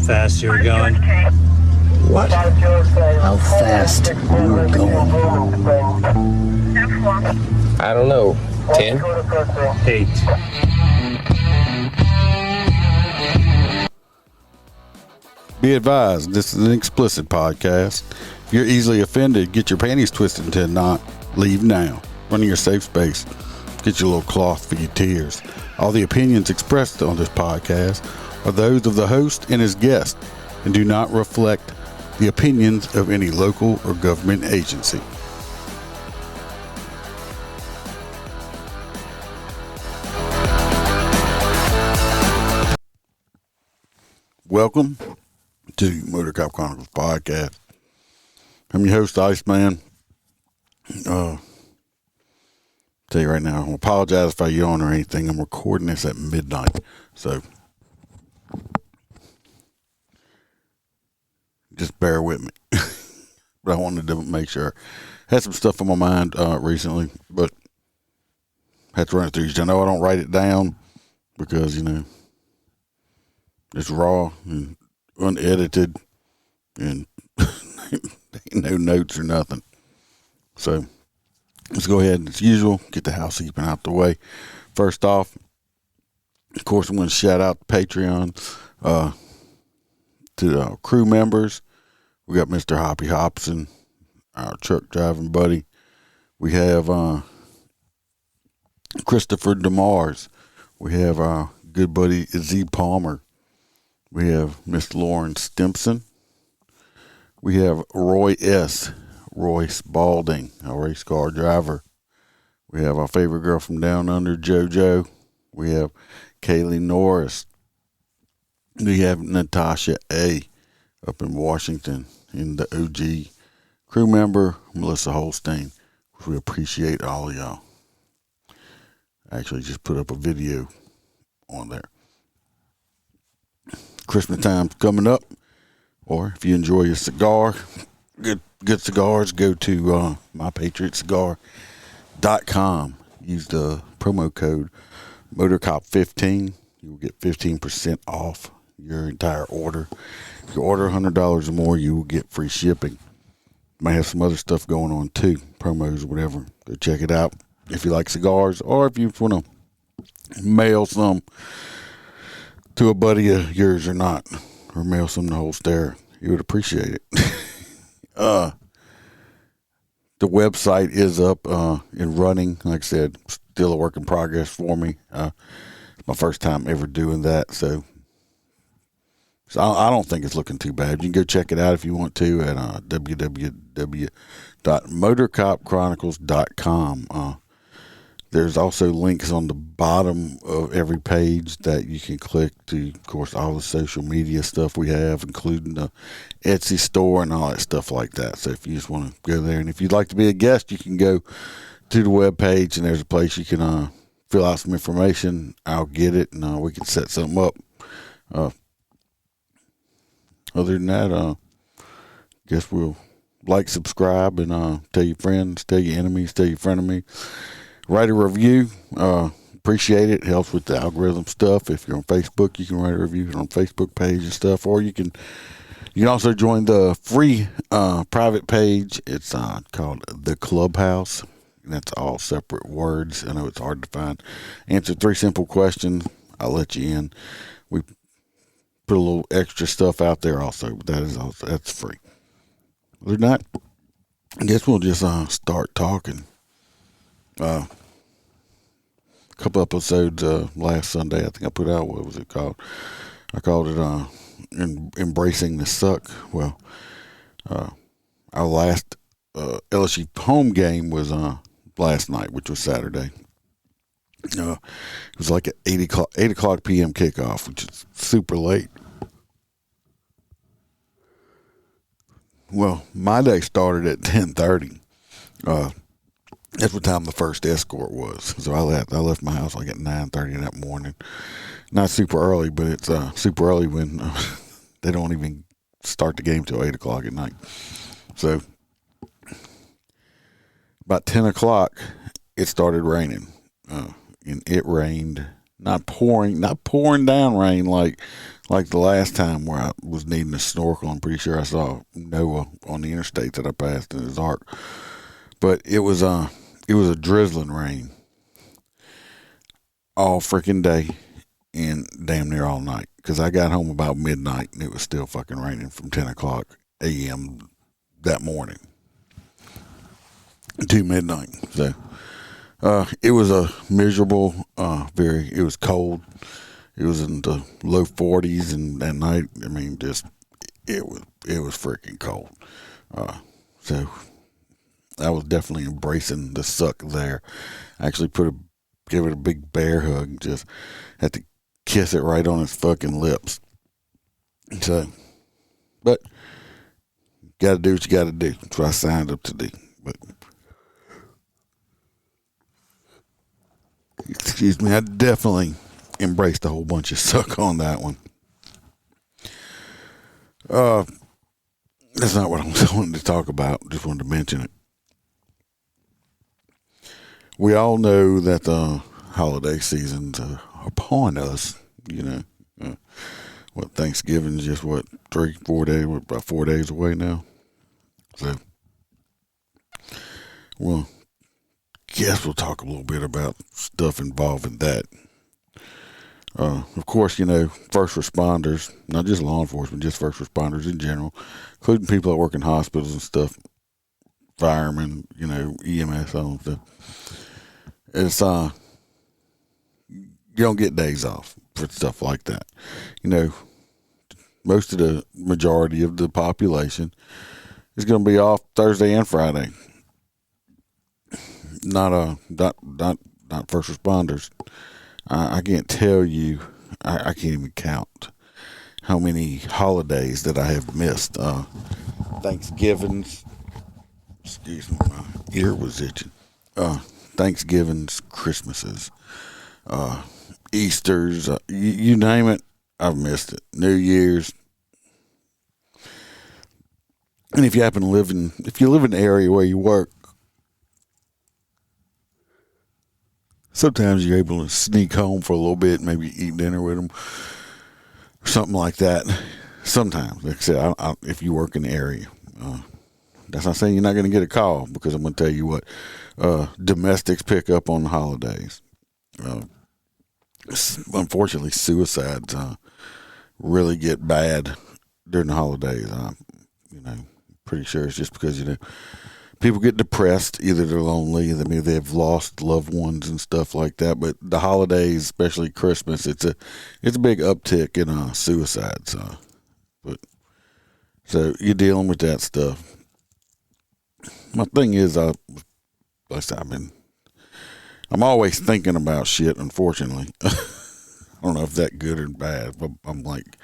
fast you were going? What? How fast you were going? I don't know. 10? 8. Be advised, this is an explicit podcast. If you're easily offended, get your panties twisted into a knot. Leave now. Run to your safe space. Get your little cloth for your tears. All the opinions expressed on this podcast are those of the host and his guest and do not reflect the opinions of any local or government agency. Welcome to Motor Cop Chronicles podcast. I'm your host, Iceman. Tell you right now, I apologize if I yawn or anything. I'm recording this at midnight, so just bear with me. But I wanted to make sure. Had some stuff on my mind recently, but had to run it through. I know I don't write it down because, it's raw and unedited and ain't no notes or nothing. So let's go ahead and, as usual, get the housekeeping out the way. First off, of course, I'm going to shout out Patreon to crew members. We got Mr. Hoppy Hobson, our truck driving buddy. We have Christopher DeMars. We have our good buddy Z Palmer. We have Miss Lauren Stimpson. We have Roy S. Royce Balding, our race car driver. We have our favorite girl from down under, JoJo. We have Kaylee Norris. We have Natasha A. up in Washington, and the OG crew member, Melissa Holstein. We appreciate all of y'all. I actually just put up a video on there. Christmas time's coming up, or if you enjoy your cigar, good cigars, go to mypatriotcigar.com. Use the promo code MotorCop15. You will get 15% off your entire order. If you order $100 or more, you will get free shipping. Might have some other stuff going on too, promos or whatever. Go check it out if you like cigars, or if you want to mail some to a buddy of yours or not, or mail some to Holster. You would appreciate it. The website is up and running. Like I said, still a work in progress for me. It's my first time ever doing that, so I don't think it's looking too bad. You can go check it out if you want to at www.motorcopchronicles.com. There's also links on the bottom of every page that you can click to, of course, all the social media stuff we have, including the Etsy store and all that stuff like that. So if you just want to go there, and if you'd like to be a guest, you can go to the web page, and there's a place you can fill out some information. I'll get it, and we can set something up. Other than that, guess we'll like, subscribe, and tell your friends, tell your enemies, tell your frenemy. Write a review. Appreciate it. Helps with the algorithm stuff. If you're on Facebook, you can write a review on Facebook page and stuff, or you can also join the free private page. It's called The Clubhouse. And that's all separate words. I know it's hard to find. Answer 3 simple questions. I'll let you in. We put a little extra stuff out there also, but that's free. Other than that, I guess we'll just start talking. A couple episodes last Sunday, I think I put out, what was it called? I called it Embracing the Suck. Well, our last LSU home game was last night, which was Saturday. It was like an 8 o'clock p.m. kickoff, which is super late. Well, my day started at 10:30. That's what time the first escort was. So I left my house like at 9:30 in that morning. Not super early, but it's super early when they don't even start the game till 8 o'clock at night. So about 10 o'clock, it started raining. And it rained not pouring down rain like the last time where I was needing a snorkel. I'm pretty sure I saw Noah on the interstate that I passed in his arc, but it was a drizzling rain all freaking day and damn near all night. Because I got home about midnight and it was still fucking raining from 10 o'clock a.m. that morning to midnight. So it was a miserable, it was cold. It was in the low 40s, and at night, I mean, just it was freaking cold. So I was definitely embracing the suck there. I actually give it a big bear hug, and just had to kiss it right on its fucking lips. So, but got to do what you got to do. That's what I signed up to do. But excuse me, I definitely embraced a whole bunch of suck on that one. That's not what I was wanting to talk about. Just wanted to mention it. We all know that the holiday season's upon us. You know, Thanksgiving's just 3-4 days, about 4 days away now. So, well, guess we'll talk a little bit about stuff involving that. Of course, you know, first responders, not just law enforcement, just first responders in general, including people that work in hospitals and stuff, firemen, you know, EMS, all of that. It's, you don't get days off for stuff like that. You know, most of the majority of the population is going to be off Thursday and Friday. Not first responders. I can't tell you, I can't even count how many holidays that I have missed. Thanksgivings, excuse me, my ear was itching. Thanksgivings, Christmases, Easters, you name it, I've missed it. New Year's. And if you happen to live in an area where you work, sometimes you're able to sneak home for a little bit, maybe eat dinner with them, or something like that. Sometimes, like I said, if you work in the area, that's not saying you're not going to get a call, because I'm going to tell you what, domestics pick up on the holidays. Unfortunately, suicides really get bad during the holidays. Pretty sure it's just because, people get depressed. Either they're lonely, maybe they've lost loved ones and stuff like that. But the holidays, especially Christmas, it's a big uptick in suicides. So you're dealing with that stuff. My thing is, I'm always thinking about shit. Unfortunately, I don't know if that's good or bad, but I'm like,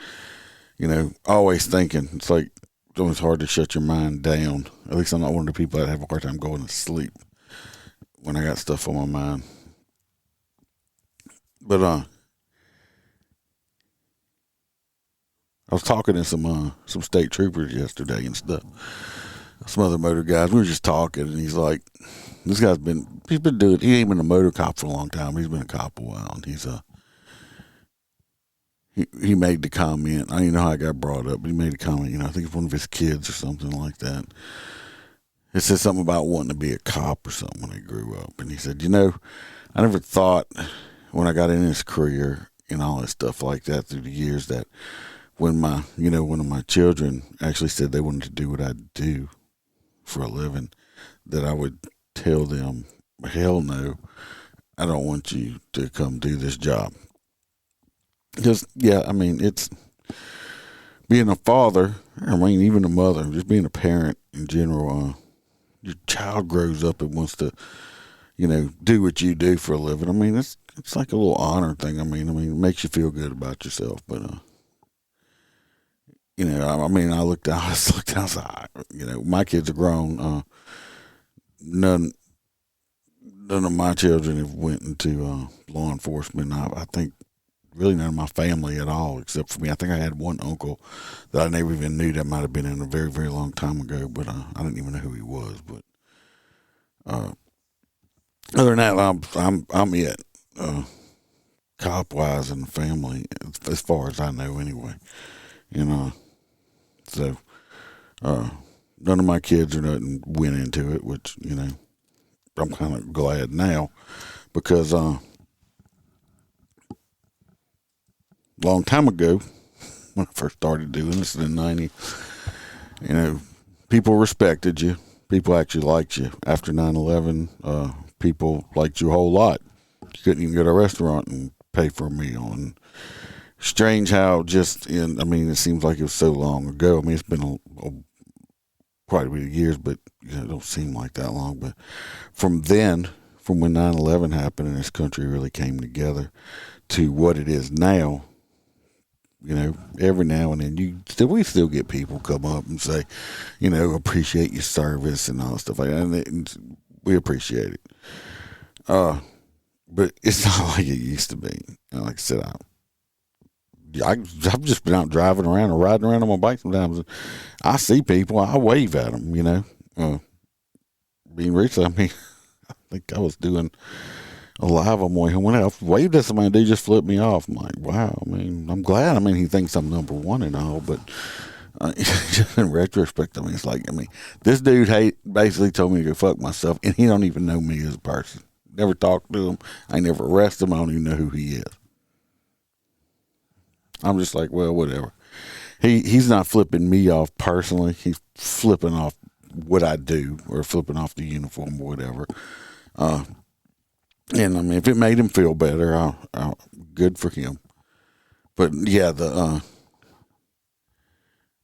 always thinking. It's like, it's always hard to shut your mind down. At least I'm not one of the people that have a hard time going to sleep when I got stuff on my mind. But I was talking to some state troopers yesterday and stuff. Some other motor guys. We were just talking, and he's like, he ain't been a motor cop for a long time. He's been a cop a while, and he made the comment. I don't even know how I got brought up, but he made a comment. I think it's one of his kids or something like that. It said something about wanting to be a cop or something when he grew up. And he said, I never thought when I got in this career and all that stuff like that through the years that when one of my children actually said they wanted to do what I do for a living, that I would tell them, hell no, I don't want you to come do this job. Just, it's being a father, even a mother, just being a parent in general. Your child grows up and wants to, do what you do for a living. It's like a little honor thing. It makes you feel good about yourself. But, I looked outside, my kids are grown. None of my children have went into law enforcement. I think really none of my family at all, except for me. I think I had one uncle that I never even knew that might have been in a very, very long time ago, but I didn't even know who he was. But other than that, I'm it. cop wise in the family, as far as I know, anyway. You know, so none of my kids or nothing went into it, which I'm kind of glad now because long time ago when I first started doing this in the 90s, people respected you. People actually liked you. After 9/11, people liked you a whole lot. You couldn't even go to a restaurant and pay for a meal. And strange how it seems like it was so long ago. I mean, it's been quite a bit of years, but it don't seem like that long. But from when 9/11 happened and this country really came together to what it is now, every now and then we still get people come up and say, appreciate your service and all stuff like that. And we appreciate it. But it's not like it used to be. Like I said, I've just been out driving around or riding around on my bike sometimes. And I see people, I wave at them, being recently, I think I was doing a live on my way home. When I waved at somebody, they just flipped me off. I'm like, wow. I mean, I'm glad. I mean, he thinks I'm number one and all, but just in retrospect, it's like, this dude basically told me to go fuck myself, and he don't even know me as a person. Never talked to him. I never arrested him. I don't even know who he is. I'm just like, well, whatever. He's not flipping me off personally. He's flipping off what I do or flipping off the uniform or whatever. And if it made him feel better, I'll good for him. But yeah,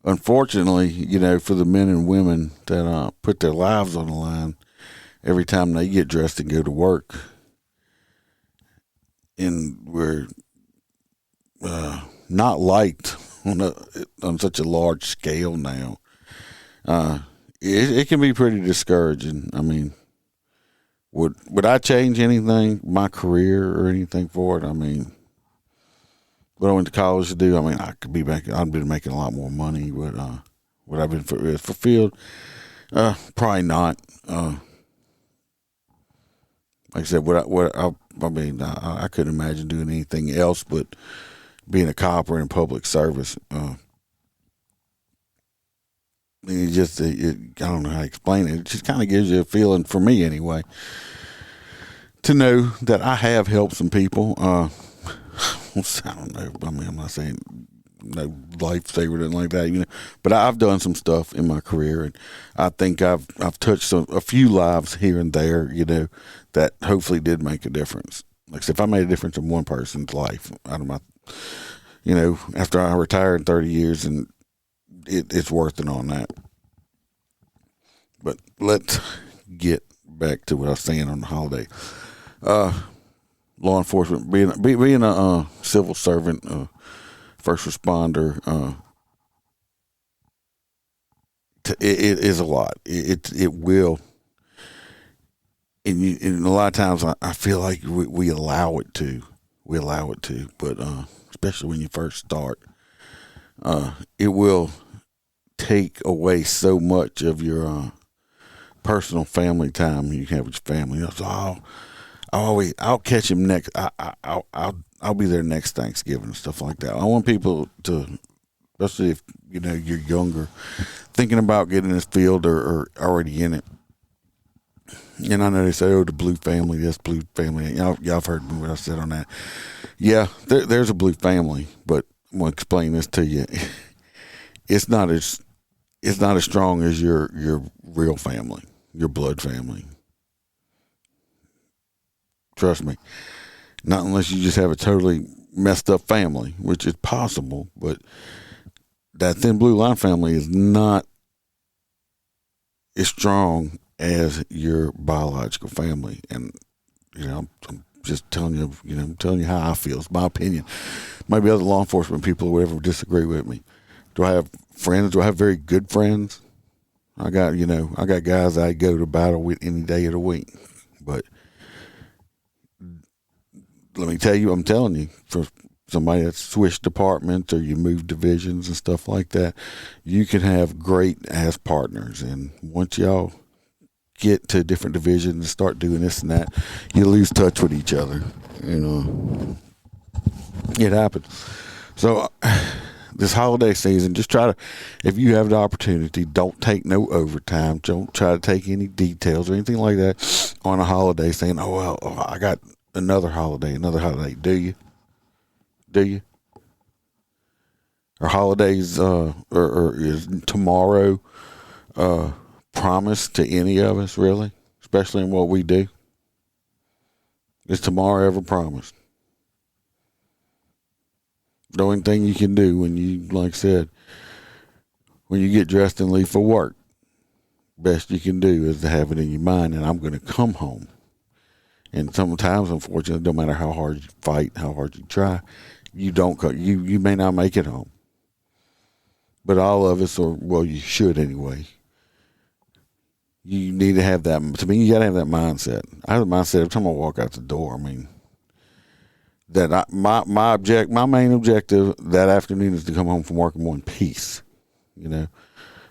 unfortunately, for the men and women that put their lives on the line every time they get dressed and go to work, and we're not liked on such a large scale now, it can be pretty discouraging. I mean, would I change anything, my career or anything for it? I mean, what I went to college to do, I could be back. I've been making a lot more money, but would I've been fulfilled? Probably not. Like I said, I couldn't imagine doing anything else but being a cop or in public service. I don't know how to explain it. It just kind of gives you a feeling, for me anyway, to know that I have helped some people. I don't know. I'm not saying no lifesaver or anything like that, but I've done some stuff in my career, and I think I've touched a few lives here and there, that hopefully did make a difference. Like I said, if I made a difference in one person's life out of my, after I retire in 30 years, and it's worth it on that. But let's get back to what I was saying on the holiday. Law enforcement, being a civil servant, first responder, it is a lot. It will, and a lot of times I feel like we allow it to. But especially when you first start, it will take away so much of your personal family time you have with your family. So I'll catch him next. I'll be there next Thanksgiving and stuff like that. I want people to, especially if you're younger, thinking about getting in this field or already in it. And I know they say, "Oh, the blue family, this blue family." Y'all have heard me what I said on that. Yeah, there's a blue family, but I'm gonna explain this to you. It's not as strong as your real family, your blood family. Trust me. Not unless you just have a totally messed up family, which is possible, but that thin blue line family is not as strong as your biological family. And I'm just telling you, I'm telling you how I feel. It's my opinion. Maybe other law enforcement people or whatever disagree with me. Do I have friends? Do I have very good friends? I got guys I go to battle with any day of the week. But let me tell you, I'm telling you, for somebody that's switched departments or you move divisions and stuff like that, you can have great ass partners. And once y'all get to different divisions and start doing this and that, you lose touch with each other. It happens. So this holiday season, just try to, if you have the opportunity, don't take no overtime. Don't try to take any details or anything like that on a holiday saying, oh, well, I got another holiday. Do you? Do you? Are holidays, or is tomorrow promised to any of us, really? Especially in what we do? Is tomorrow ever promised? The only thing you can do when you, like I said, when you get dressed and leave for work, best you can do is to have it in your mind, and I'm going to come home. And sometimes, unfortunately, no matter how hard you fight, how hard you try, you don't go. You may not make it home. But all of us, or well, you should anyway. You need to have that. To me, you got to have that mindset. I have the mindset every time I walk out the door. I mean, that my main objective that afternoon is to come home from work in one piece. You know,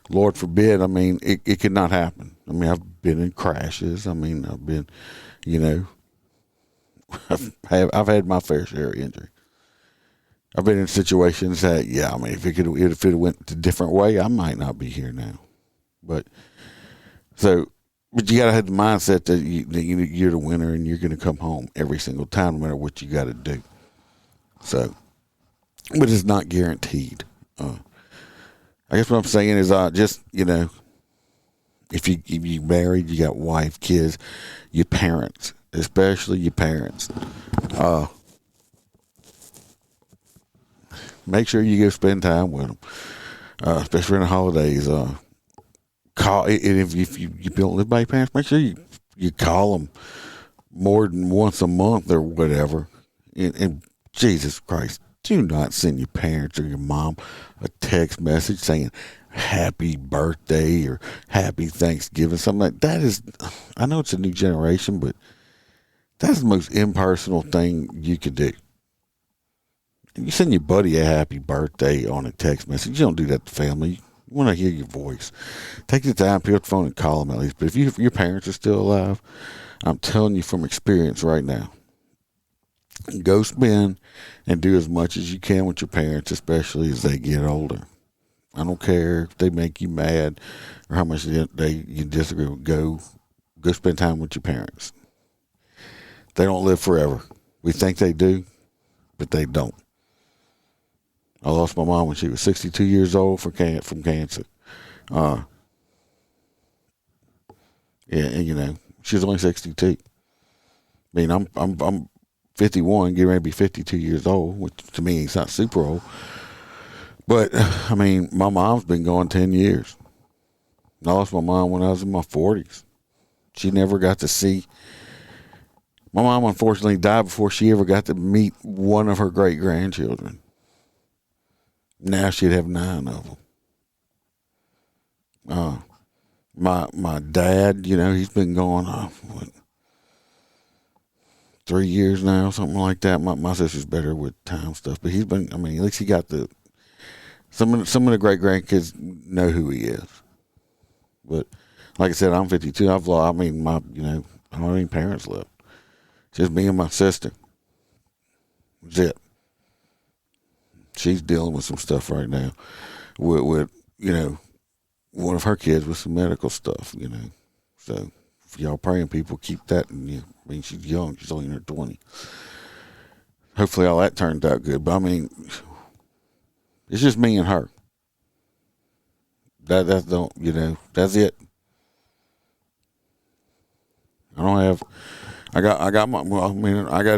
Lord forbid. I mean, it could not happen. I mean, I've been in crashes. I mean, I've been, you know, I've had my fair share of injury. I've been in situations that, yeah, I mean, if it went a different way, I might not be here now. But you got to have the mindset that you're the winner and you're going to come home every single time, no matter what you got to do. So, but it's not guaranteed. I guess what I'm saying is, just, you know, if you married, you got wife, kids, your parents, especially your parents, make sure you go spend time with them, especially in the holidays. Call, and if you don't live by your parents, make sure you call them more than once a month or whatever. And Jesus Christ, do not send your parents or your mom a text message saying happy birthday or happy Thanksgiving, something like that. Is, I know it's a new generation, but that's the most impersonal thing you could do. You send your buddy a happy birthday on a text message. You don't do that to family. You want to hear your voice. Take the time, pick up the phone and call them at least. But if your parents are still alive, I'm telling you from experience right now, go spend and do as much as you can with your parents, especially as they get older. I don't care if they make you mad or how much you disagree with. Go spend time with your parents. They don't live forever. We think they do, but they don't. I lost my mom when she was 62 years old from cancer. Yeah, and you know, she was only 62. I mean, I'm 51, getting ready to be 52 years old, which to me is not super old. But I mean, my mom's been gone 10 years. I lost my mom when I was in my 40s. She never got to see. My mom unfortunately died before she ever got to meet one of her great grandchildren. Now she'd have 9 of them. My dad, you know, he's been gone 3 years now, something like that. My sister's better with time stuff, but he's been. I mean, at least he got some of the great grandkids know who he is. But like I said, I'm 52. I don't have any parents left. Just me and my sister. That's it. She's dealing with some stuff right now with you know, one of her kids with some medical stuff, you know. So if y'all praying people, keep that in you. I mean, she's young. She's only in her 20s. Hopefully all that turned out good. But I mean, it's just me and her. That's it. I got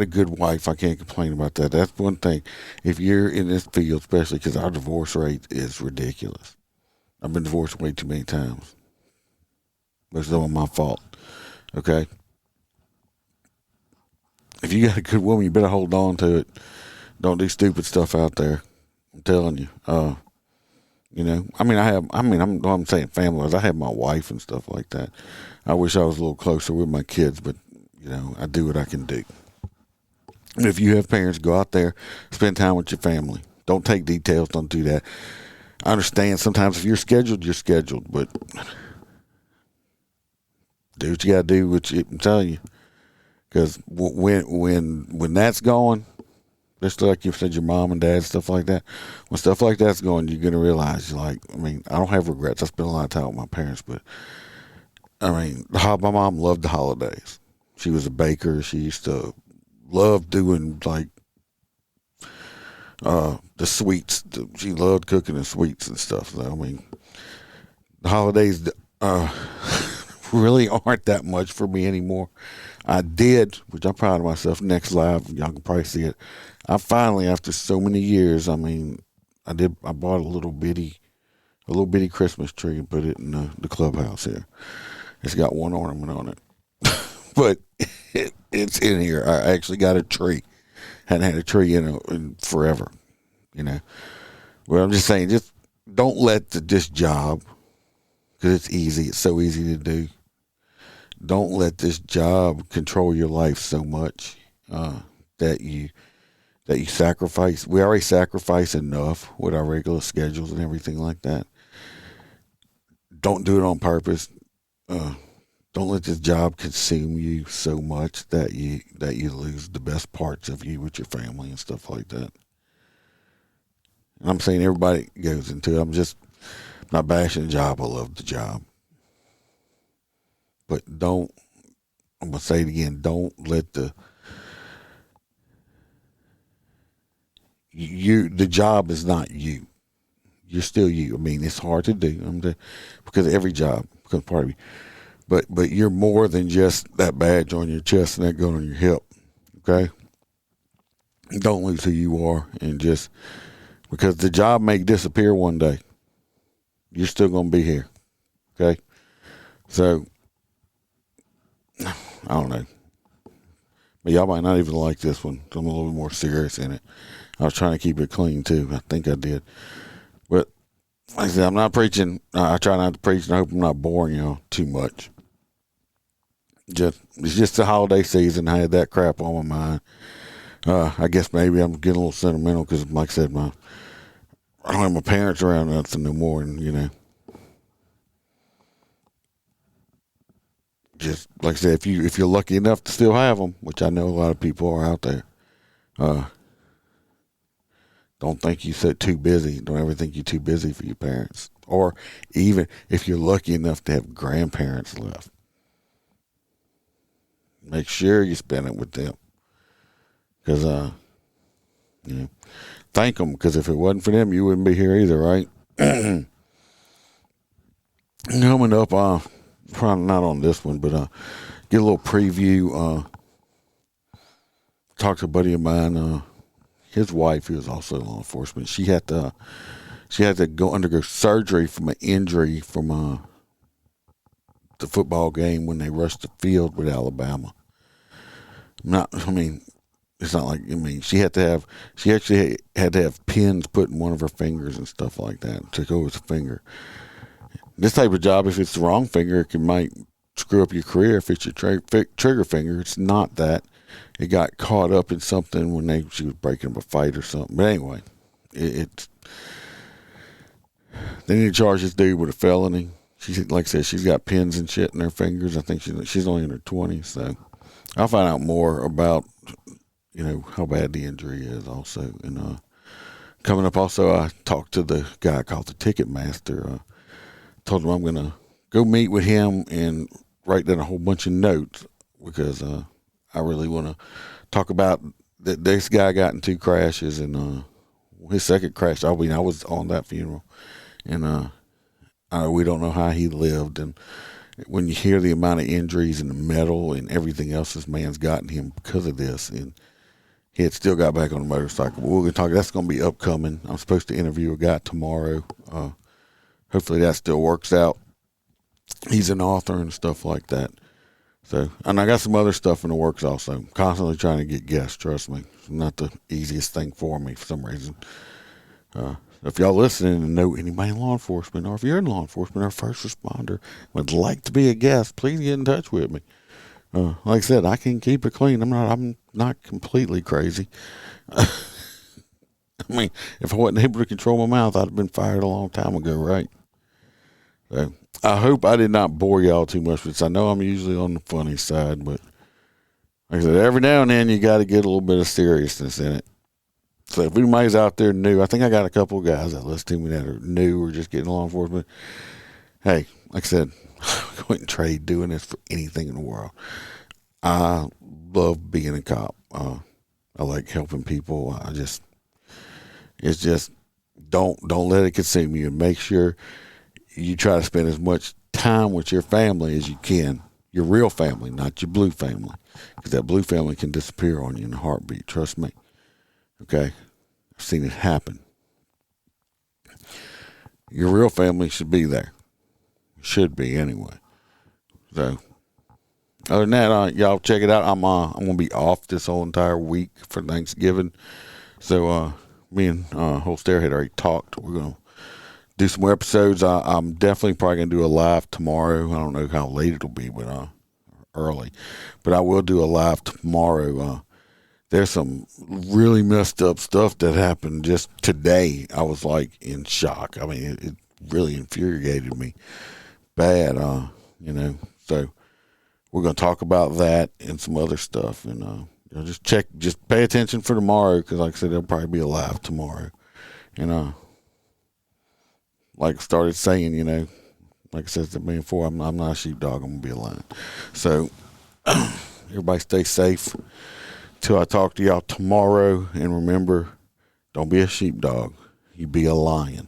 a good wife. I can't complain about that. That's one thing. If you're in this field, especially because our divorce rate is ridiculous. I've been divorced way too many times. It's all my fault. Okay? If you got a good woman, you better hold on to it. Don't do stupid stuff out there. I'm telling you. You know, I'm saying family-wise. I have my wife and stuff like that. I wish I was a little closer with my kids, but you know, I do what I can do. And if you have parents, go out there, spend time with your family. Don't take details. Don't do that. I understand sometimes if you're scheduled, but do what you got to do, which I'm telling you. Because when that's gone, just like you said, your mom and dad, stuff like that. When stuff like that's going, you're going to realize, you're like, I mean, I don't have regrets. I spent a lot of time with my parents, but I mean, my mom loved the holidays. She was a baker. She used to love doing like the sweets. She loved cooking the sweets and stuff. So, I mean, the holidays really aren't that much for me anymore. I did, which I'm proud of myself. Next live, y'all can probably see it. I finally, after so many years, I mean, I bought a little bitty Christmas tree and put it in the clubhouse here. It's got one ornament on it, but it's in here. I actually got a tree. Hadn't had a tree in forever, you know. Well, I'm just saying, just don't let this job, because it's easy. It's so easy to do. Don't let this job control your life so much that you sacrifice. We already sacrifice enough with our regular schedules and everything like that. Don't do it on purpose. Don't let this job consume you so much that you lose the best parts of you with your family and stuff like that. And I'm saying everybody goes into it. I'm not bashing the job. I love the job. But I'm going to say it again, don't let the job is not you. You're still you. I mean, it's hard to do because every job becomes part of you. But you're more than just that badge on your chest and that gun on your hip, okay? Don't lose who you are, and just because the job may disappear one day, you're still going to be here, okay? So, I don't know. But y'all might not even like this one. I'm a little bit more serious in it. I was trying to keep it clean, too. I think I did. But, like I said, I'm not preaching. I try not to preach, and I hope I'm not boring y'all too much. It's just the holiday season. I had that crap on my mind. I guess maybe I'm getting a little sentimental because, like I said, I don't have my parents around nothing no more, and you know, just like I said, if you're lucky enough to still have them, which I know a lot of people are out there, don't think you said too busy. Don't ever think you're too busy for your parents, or even if you're lucky enough to have grandparents left. Make sure you spend it with them, because you know, thank them, because if it wasn't for them, you wouldn't be here either, right? Coming up, probably not on this one, but get a little preview. Talked to a buddy of mine. His wife, who was also law enforcement, she had to undergo surgery from an injury from the football game when they rushed the field with Alabama. It's not like, she actually had to have pins put in one of her fingers and stuff like that to go with the finger. This type of job, if it's the wrong finger, might screw up your career. If it's your trigger finger, it's not that. It got caught up in something when she was breaking up a fight or something. But anyway, they need to charge this dude with a felony. Like I said, she's got pins and shit in her fingers. I think she's only in her 20s, so I'll find out more about, how bad the injury is also. And coming up also, I talked to the guy called the Ticketmaster. Told him I'm going to go meet with him and write down a whole bunch of notes, because I really want to talk about that this guy got in 2 crashes, and his second crash, I was on that funeral, and we don't know how he lived. And when you hear the amount of injuries and the metal and everything else this man's gotten him because of this, and he had still got back on the motorcycle. But we're going to talk. That's going to be upcoming. I'm supposed to interview a guy tomorrow. Hopefully that still works out. He's an author and stuff like that. So, and I got some other stuff in the works also. I'm constantly trying to get guests, trust me. It's not the easiest thing for me for some reason. If y'all listening and know anybody in law enforcement, or if you're in law enforcement or first responder, would like to be a guest, please get in touch with me. Like I said, I can keep it clean. I'm not completely crazy. If I wasn't able to control my mouth, I'd have been fired a long time ago, right? So I hope I did not bore y'all too much, because I know I'm usually on the funny side, but like I said, every now and then you got to get a little bit of seriousness in it. So if anybody's out there new, I think I got a couple of guys that listen to me that are new or just getting law enforcement. Hey, like I said, I wouldn't trade doing this for anything in the world. I love being a cop. I like helping people. It's just don't let it consume you, and make sure you try to spend as much time with your family as you can. Your real family, not your blue family, because that blue family can disappear on you in a heartbeat. Trust me. Okay, I've seen it happen. Your real family should be there. Should be anyway. So, other than that, y'all check it out. I'm gonna be off this whole entire week for Thanksgiving. So, me and Holster had already talked. We're gonna do some more episodes. I'm definitely probably gonna do a live tomorrow. I don't know how late it'll be, but early. But I will do a live tomorrow. There's some really messed up stuff that happened just today. I was like in shock. I mean, it really infuriated me bad, so we're going to talk about that and some other stuff. And just pay attention for tomorrow, because like I said, they'll probably be alive tomorrow. And like I started saying, like I said to me before, I'm not a sheepdog. I'm going to be a lion. So everybody stay safe till I talk to y'all tomorrow. And remember, don't be a sheepdog. You be a lion.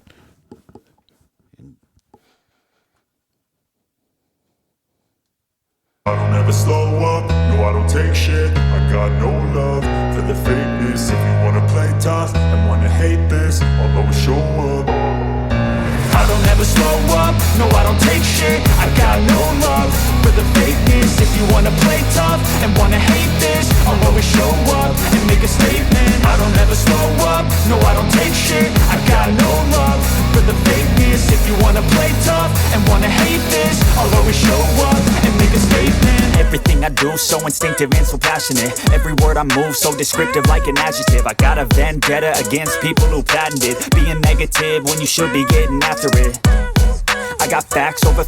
I don't ever slow up, no I don't take shit. I got no love for the fakeness. If you wanna play tough and wanna hate this, I'll always show up. I don't ever slow up, no I don't take shit. I got no love for the fakeness. If you wanna play tough and wanna hate this, I'll always show up and make a statement. I don't ever slow up, no I don't take shit. I got no love for the fakeness. If you wanna play tough and wanna hate this, I'll always show up and make a statement. Everything I do so instinctive and so passionate. Every word I move so descriptive like an adjective. I got a vendetta against people who patented being negative when you should be getting after it. I got facts over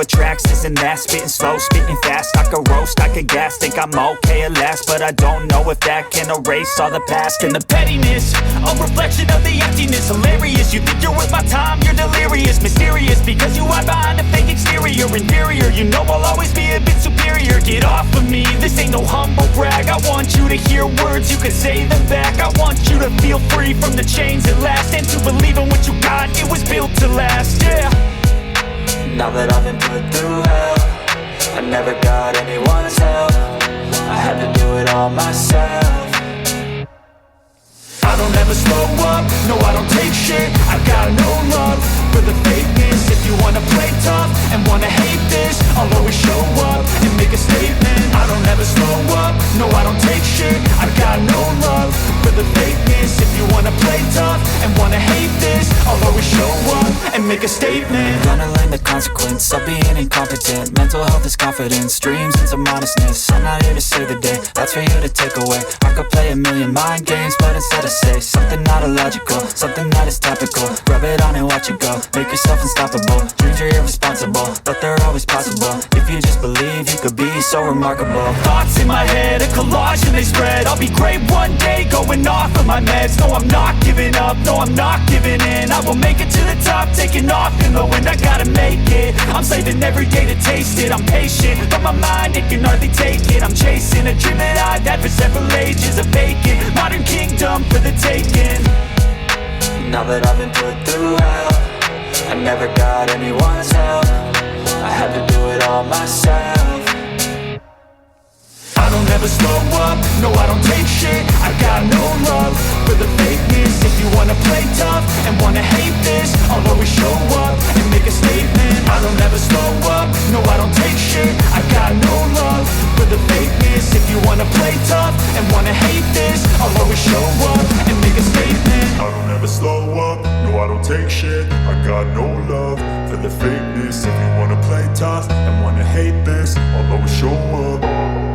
tracks, this and that. Spitting slow, spitting fast. I could roast, I could gas. Think I'm okay at last, but I don't know if that can erase all the past. And the pettiness, a reflection of the emptiness. Hilarious, you think you're worth my time, you're delirious. Mysterious, because you hide behind a fake exterior. Inferior, you know I'll always be a bit superior. Get off of me, this ain't no humble brag. I want you to hear words, you can say them back. I want you to feel free from the chains at last, and to believe in what you got, it was built to last, yeah. Now that I've been put through hell, I never got anyone's help. I had to do it all myself. I don't ever slow up, no I don't take shit. I got no love for the fakeness. If you wanna play tough and wanna hate this, I'll always show up and make a statement. I don't ever slow up, no I don't take shit. I got no love for the fakeness. If you wanna play tough and wanna hate this, I'll always show up and make a statement. Gonna learn the consequence of being incompetent. Mental health is confidence, dreams and some honestness. I'm not here to save the day, that's for you to take away. I could play a million mind games, but instead I say something not illogical, something that is topical. Rub it on and watch it go, make yourself unstoppable. Dreams are irresponsible, but they're always possible. If you just believe, you could be so remarkable. Thoughts in my head, a collage and they spread. I'll be great one day, going off of my meds. No, I'm not giving up, no, I'm not giving in. I will make it to the top, taking off in the wind. I gotta make it, I'm saving every day to taste it. I'm patient, but my mind, it can hardly take it. I'm chasing a dream that I've had for several ages. A vacant, modern kingdom for the taking. Now that I've been put through hell, I never got anyone's help. I had to do it all myself. I don't ever slow up, no I don't take shit. I got no love for the fakeness. If you wanna play tough and wanna hate this, I'll always show up and make a statement. I don't ever slow up, no I don't take shit. I got no love for the fakeness. If you wanna play tough and wanna hate this, I'll always show up and make a statement. I don't ever slow up, no I don't take shit. I got no love for the fakeness. If you wanna play tough and wanna hate this, I'll always show up.